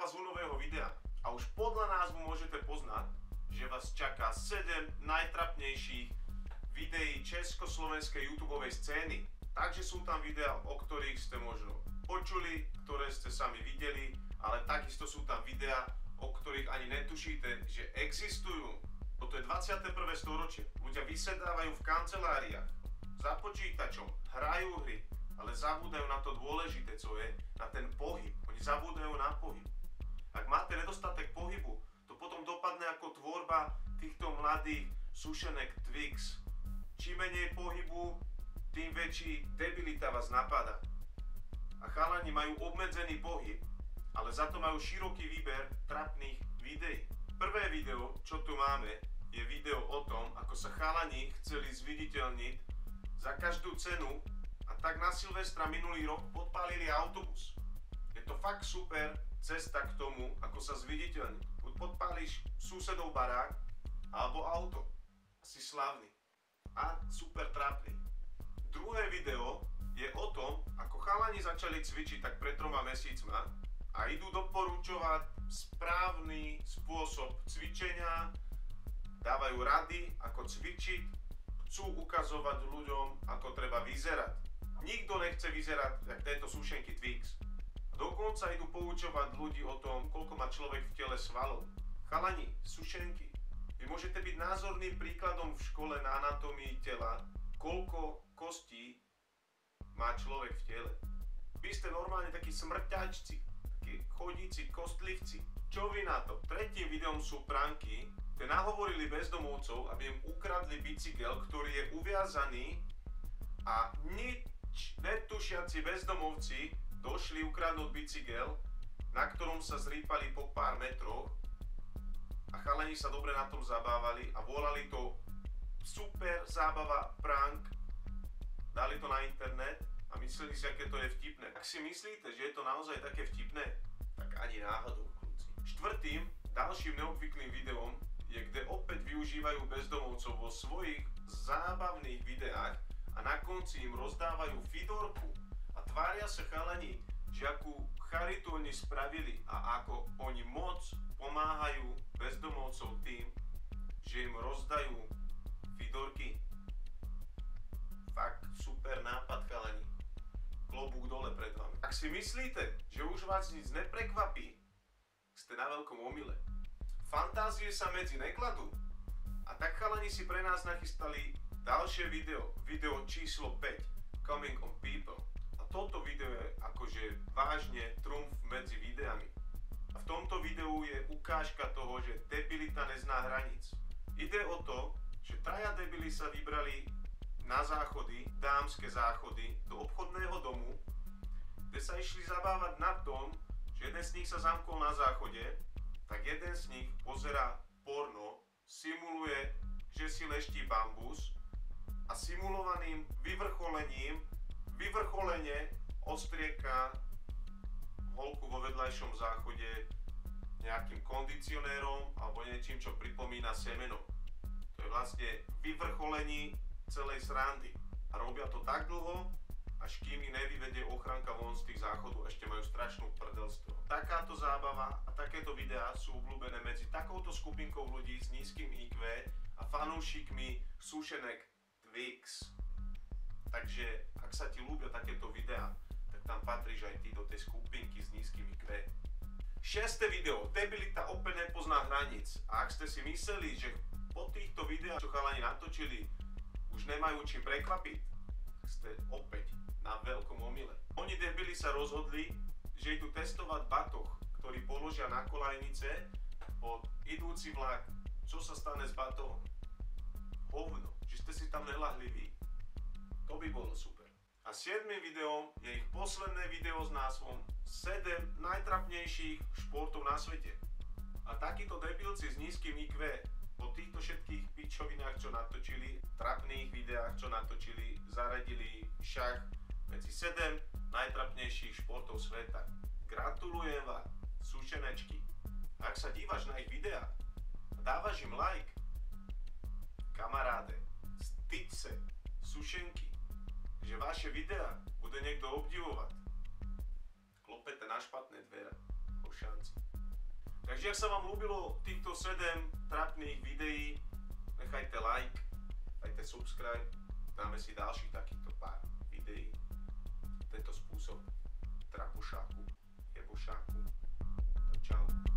vás u nového videa a už podľa názvu môžete poznať, že vás čaká 7 najtrapnejších videí československej YouTubeovej scény. Takže sú tam videá, o ktorých ste možno počuli, ktoré ste sami videli, ale takisto sú tam videá, o ktorých ani netušíte, že existujú. Toto je 21. storočie. Ľudia vysedávajú v kanceláriách, za počítačom, hrajú hry, ale zabúdajú na to dôležité, co je, na ten pohyb. Oni zabúdajú na pohyb. Ak máte nedostatek pohybu, to potom dopadne ako tvorba týchto mladých sušenek Twix. Čím menej pohybu, tým väčší debilita vás napadá. A chalani majú obmedzený pohyb, ale za to majú široký výber trapných videí. Prvé video, čo tu máme, je video o tom, ako sa chalani chceli zviditeľniť za každú cenu a tak na Silvestra minulý rok podpálili autobus. Je to fakt super cesta k tomu, ako sa zviditeľniť. Buď podpáliš susedov barák, alebo auto. Si slavný. A super trápny. Druhé video je o tom, ako chalani začali cvičiť tak pred 3 mesiacmi a idú doporučovať správny spôsob cvičenia, dávajú rady, ako cvičiť, chcú ukazovať ľuďom, ako treba vyzerať. Nikto nechce vyzerať jak tieto sušenky Twix. A dokonca idú poučovať ľudí o tom, koľko má človek v tele svalov. Chalani, sušenky, vy môžete byť názorným príkladom v škole na anatómii tela, koľko kostí má človek v tele. Vy ste normálne takí smrťačci, takí chodíci kostlivci. Čo vy na to? Tretím videom sú pranky, kde nahovorili bezdomovcov, aby im ukradli bicykel, ktorý je uviazaný a nič netušiaci bezdomovci došli ukradnúť bicykel, na ktorom sa zrýpali po pár metroch a chalani sa dobre na tom zabávali a volali to super zábava prank. Dali to na internet a mysleli si, aké to je vtipné. Ak si myslíte, že je to naozaj také vtipné, tak ani náhodou, kľúci. Štvrtým, ďalším neobvyklým videom je, kde opäť využívajú bezdomovcov vo svojich zábavných videách a na konci im rozdávajú fidorku a tvária sa chalani, že akú charitu oni spravili a ako oni moc pomáhajú bezdomovcov tým, že im rozdajú fidorky. Fakt super nápad, chalani. Klobúk dole pred vami. Ak si myslíte, že už vás nic neprekvapí, ste na veľkom omyle. Fantázie sa medzi nekladú. A tak chalani si pre nás nachystali ďalšie video. Video číslo 5. Coming on People. A toto video je akože vážne trumf medzi videami. A v tomto videu je ukážka toho, že debilita nezná hraníc. Ide o to, že traja debili sa vybrali na záchody, dámske záchody, do obchodného domu, kde sa išli zabávať na tom, že jeden z nich sa zamkol na záchode, tak jeden z nich pozerá porno, simuluje, že si leští bambus a simulovaným vyvrcholene ostrieka holku vo vedľajšom záchode nejakým kondicionérom alebo niečím, čo pripomína semeno. To je vlastne vyvrcholení celej srandy. A robia to tak dlho, až kým ich nevyvedie ochranka von z tých záchodov, ešte majú strašnú prdelstvo. Takáto zábava a takéto videá sú obľúbené medzi takouto skupinkou ľudí s nízkym IQ a fanúšikmi sušenek Twix. Takže ak sa ti ľúbia takéto videá, tak tam patríš aj ty do tej skupinky s nízkym IQ. 6. video. Debilita opäť nepozná hraníc. A ak ste si mysleli, že po týchto videách, čo chalani natočili, už nemajú čím prekvapiť, ste opäť na veľkom omyle. Oni debili sa rozhodli, že idú testovať batoh, ktorý položia na kolajnice pod idúci vlak. Čo sa stane s batohom? Hovno, že ste si tam nelahli vy. To by bolo super. A 7. videom je ich posledné video s názvom 7 najtrapnejších športov na svete. A takíto debilci s nízkym IQ po týchto všetkých pičovinách, čo natočili, trapných videách, čo natočili, zaradili šach medzi 7 najtrapnejších športov sveta. Gratulujem vám, sušenečky. Ak sa dívaš na ich videá a dávaš im like, kamaráde, styď se, sušenky, že vaše videá bude niekto obdivovať. Klopete na špatné dvere, o šanci. Takže ak sa vám ľúbilo týchto 7 trapných videí, nechajte like, dajte subscribe, dáme si ďalších takýchto pár videí. Tento spôsob trapošáku, jebošáku. Čau.